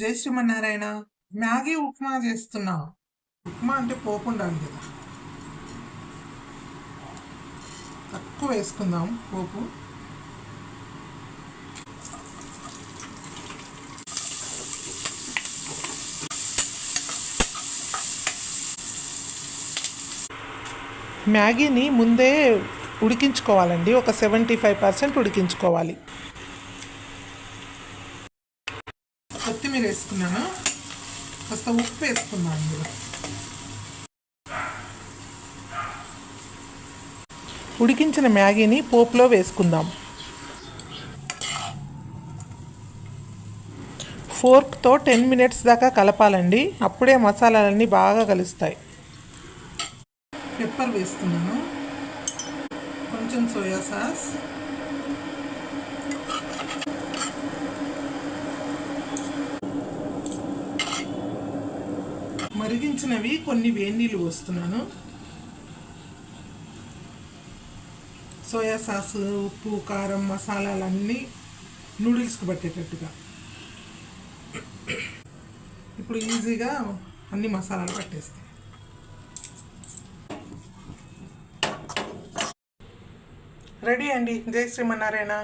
జై శ్రీమన్నారాయణ. మ్యాగీ ఉప్మా చేస్తున్నా. ఉప్మా అంటే పోపు ఉండాలి కదా, తక్కువ వేసుకుందాం పోపు. మ్యాగీని ముందే ఉడికించుకోవాలండి, ఒక 75% ఉడికించుకోవాలి. కొత్తిమీర వేసుకున్నాను, కాస్త ఉప్పు వేసుకున్నాను అందులో. ఉడికించిన మ్యాగీని పోపులో వేసుకుందాం. ఫోర్క్తో 10 minutes దాకా కలపాలండి, అప్పుడే మసాలాలన్నీ బాగా కలుస్తాయి. పెప్పర్ వేస్తున్నాను, కొంచెం సోయా సాస్, మరిగించినవి కొన్ని వేడి నీళ్ళు పోస్తున్నాను. సోయా సాస్, ఉప్పు, కారం, మసాలాలన్నీ నూడిల్స్కి పట్టేటట్టుగా. ఇప్పుడు ఈజీగా అన్ని మసాలాలు పట్టేస్తాయి. రెడీ అండి. జై శ్రీమన్నారాయణ.